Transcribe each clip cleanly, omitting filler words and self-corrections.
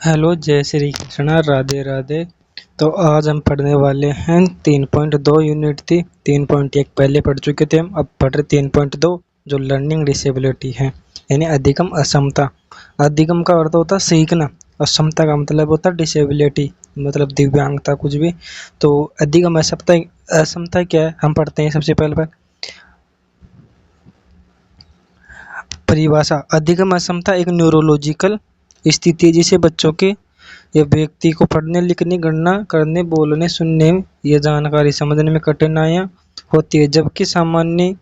Hello, जय श्री कृष्णा, राधे राधे। तो आज हम पढ़ने वाले हैं 3.2 यूनिट थी। 3.1 पहले पढ़ चुके थे हम, अब पढ़ रहे 3.2 जो लर्निंग डिसेबिलिटी है, यानी अधिगम असमता। अधिगम का अर्थ होता है सीखना, असमता का मतलब होता है डिसेबिलिटी, मतलब दिव्यांगता कुछ भी। तो अधिगम असमता, असमता क्या है हम पढ़ते हैं सबसे पहले परिभाषा। अधिगम असमता एक न्यूरोलॉजिकल स्थिति है जिसे बच्चों के या व्यक्ति को पढ़ने लिखने गणना करने बोलने सुनने या जानकारी समझने में कठिनाइयाँ होती है, जबकि सामान्य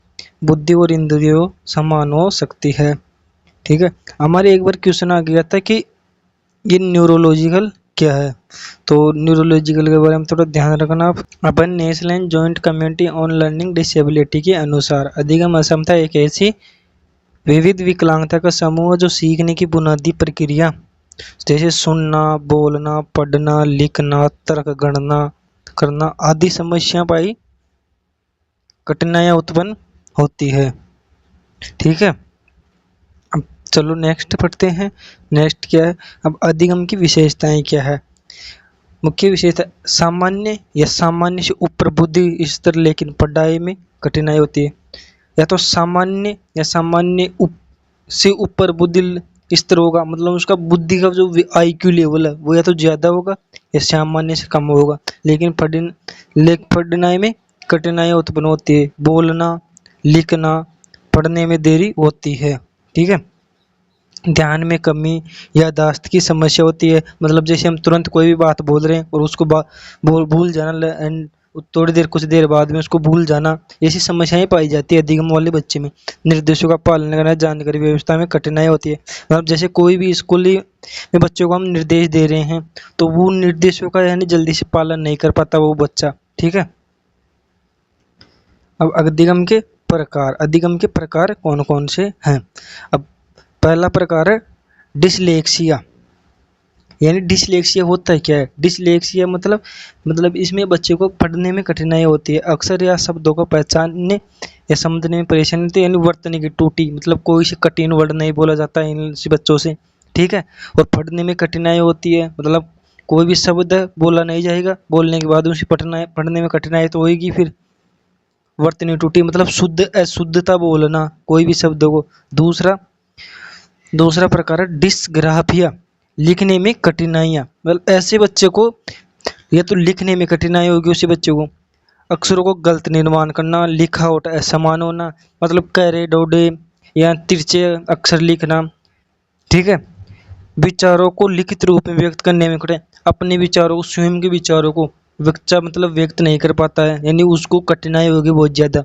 बुद्धि और इंद्रियों समान हो सकती है। ठीक है, हमारे एक बार क्वेश्चन आ गया था कि ये न्यूरोलॉजिकल क्या है। तो न्यूरोलॉजिकल के बारे में थोड़ा ध्यान रखना आप। अपन national joint committee on learning disability के अनुसार अधिगम असमता एक ऐसी विविध विकलांगता का समूह जो सीखने की बुनियादी प्रक्रिया जैसे सुनना, बोलना, पढ़ना, लिखना, तर्क गणना करना आदि समस्या पाई कठिनाइयाँ उत्पन्न होती है। ठीक है, अब चलो नेक्स्ट पढ़ते हैं। नेक्स्ट क्या है, अब अधिगम की विशेषताएं क्या है। मुख्य विशेषता सामान्य या सामान्य से ऊपर बुद्धि स्तर, लेकिन पढ़ाई में कठिनाई होती है। या तो सामान्य या सामान्य से ऊपर बुद्धि स्तर होगा, मतलब उसका बुद्धि का जो IQ लेवल है वो या तो ज़्यादा होगा या सामान्य से कम होगा, लेकिन पढ़ने में कठिनाई उत्पन्न होती है। बोलना, लिखना, पढ़ने में देरी होती है। ठीक है, ध्यान में कमी, याददाश्त की समस्या होती है, मतलब जैसे हम तुरंत कोई भी बात बोल रहे हैं और उसको भूल जाना, एंड थोड़ी देर कुछ देर बाद में उसको भूल जाना, ऐसी समस्याएं पाई जाती है अधिगम वाले बच्चे में। निर्देशों का पालन करना, जानकारी व्यवस्था में कठिनाई होती है, मतलब जैसे कोई भी स्कूल में बच्चों को हम निर्देश दे रहे हैं तो वो निर्देशों का यानी जल्दी से पालन नहीं कर पाता वो बच्चा। ठीक है, अब अधिगम के प्रकार। अधिगम के प्रकार कौन कौन से हैं। अब पहला प्रकार है डिसलेक्सिया। यानी डिसलेक्सिया होता है क्या है। डिसलेक्सिया मतलब इसमें बच्चे को पढ़ने में कठिनाई होती है, अक्सर या शब्दों को पहचानने या समझने में परेशानी होती है, यानी वर्तने की टूटी, मतलब कोई से कठिन वर्ड नहीं बोला जाता है इन बच्चों से। ठीक है, और पढ़ने में कठिनाई होती है, मतलब कोई भी शब्द बोला नहीं जाएगा, बोलने के बाद उसे पढ़ने में कठिनाई तो होगी। फिर वर्तनी टूटी मतलब शुद्ध अशुद्धता बोलना कोई भी शब्द को। दूसरा दूसरा प्रकार है डिस्ग्राफिया, लिखने में कठिनाइयाँ, मतलब ऐसे बच्चे को या तो लिखने में कठिनाई होगी उसी बच्चे को, अक्षरों को गलत निर्माण करना, लिखावट असमान होना, मतलब कैरे डोडे या तिरछे अक्षर लिखना। ठीक है, विचारों को लिखित रूप में व्यक्त करने में कठिनाई, अपने विचारों को, स्वयं के विचारों को बच्चा मतलब व्यक्त नहीं कर पाता है, यानी उसको कठिनाई होगी बहुत ज़्यादा।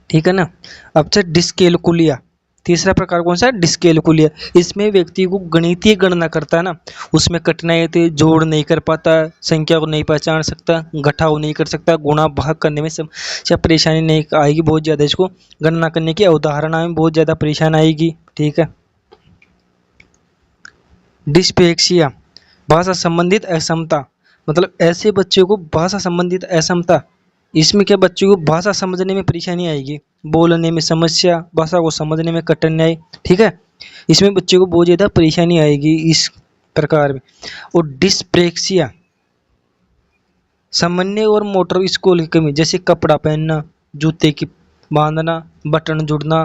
ठीक है ना। अब से डिस्केलकुलिया, तीसरा प्रकार कौन सा है, डिस्केलकुलिया। इसमें व्यक्ति को गणितीय गणना करता है ना, उसमें कठिनाई आती है, जोड़ नहीं कर पाता, संख्या को नहीं पहचान सकता, घटाव नहीं कर सकता, गुणा भाग करने में समस्या परेशानी नहीं आएगी बहुत ज़्यादा, इसको गणना करने की अवधारणा में बहुत ज़्यादा परेशानी आएगी। ठीक है, डिस्पेक्सिया, भाषा संबंधित असमता, मतलब ऐसे बच्चे को भाषा संबंधित असमता, इसमें क्या बच्चों को भाषा समझने में परेशानी आएगी, बोलने में समस्या, भाषा को समझने में कठिनाई। ठीक है, इसमें बच्चे को बहुत ज़्यादा परेशानी आएगी इस प्रकार में। और डिस्प्रेक्सिया, सामान्य और मोटर स्कूल की कमी, जैसे कपड़ा पहनना, जूते की बांधना, बटन जुड़ना,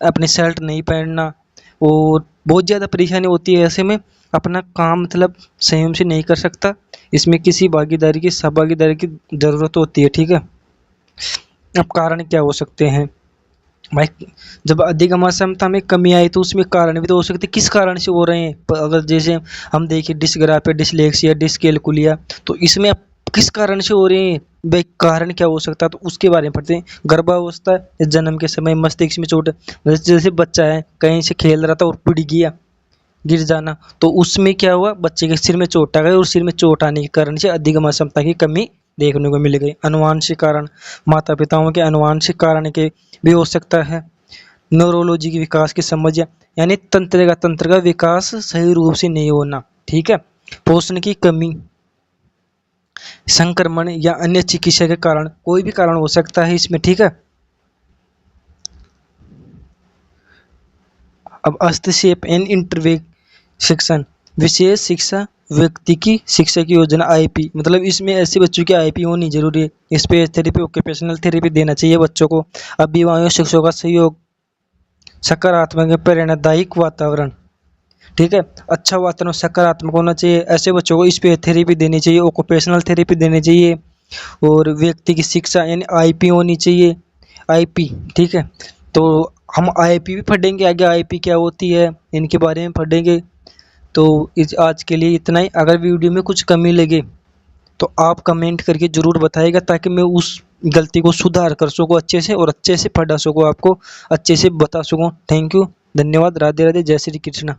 अपनी शर्ट नहीं पहनना, और बहुत ज़्यादा परेशानी होती है। ऐसे में अपना काम मतलब संयम से नहीं कर सकता, इसमें किसी भागीदारी की सहभागीदारी की ज़रूरत होती है। ठीक है, अब कारण क्या हो सकते हैं भाई। जब अधिगम असमता में कमी आई तो उसमें कारण भी तो हो सकते, किस कारण से हो रहे हैं। अगर जैसे हम देखें डिस्ग्राफिया, डिसलेक्सिया, डिस्कैलकुलिया, तो इसमें अब किस कारण से हो रहे हैं भाई, कारण क्या हो सकता है, तो उसके बारे में पढ़ते हैं। गर्भावस्था या जन्म के समय मस्तिष्क में चोट, जैसे बच्चा है कहीं से खेल रहा था और पिट गया, गिर जाना, तो उसमें क्या हुआ, बच्चे के सिर में चोट आ गई, और सिर में चोट आने के कारण से अधिगम क्षमता की कमी देखने को मिल गई। अनुवांशिक कारण, माता पिताओं के अनुवांशिक कारण के भी हो सकता है। न्यूरोलॉजी की विकास की समझ, यानी तंत्र का विकास सही रूप से नहीं होना। ठीक है, पोषण की कमी, संक्रमण या अन्य चिकित्सा के कारण, कोई भी कारण हो सकता है इसमें। ठीक है, अब हस्तक्षेप एंड इंटरवेक्शन, विशेष शिक्षा व्यक्ति की शिक्षा की योजना आईपी, मतलब इसमें ऐसे बच्चों की आईपी होनी जरूरी है। स्पीच थेरेपी, ऑक्यूपेशनल थेरेपी देना चाहिए बच्चों को। अभिभावकों शिक्षकों का सहयोग, सकारात्मक या प्रेरणादायक वातावरण। ठीक है, अच्छा वातावरण सकारात्मक होना चाहिए। ऐसे बच्चों को स्पीच थेरेपी देनी चाहिए, ऑक्यूपेशनल थेरेपी देनी चाहिए। और व्यक्ति की शिक्षा यानी आईपी होनी चाहिए, आईपी। ठीक है, तो हम आईपी भी पढ़ेंगे आगे, आईपी क्या होती है इनके बारे में पढ़ेंगे। तो इस आज के लिए इतना ही। अगर वीडियो में कुछ कमी लगे तो आप कमेंट करके ज़रूर बताइएगा, ताकि मैं उस गलती को सुधार कर सकूँ अच्छे से, और अच्छे से पढ़ा सकूँ, आपको अच्छे से बता सकूँ। थैंक यू, धन्यवाद, राधे राधे, जय श्री कृष्ण।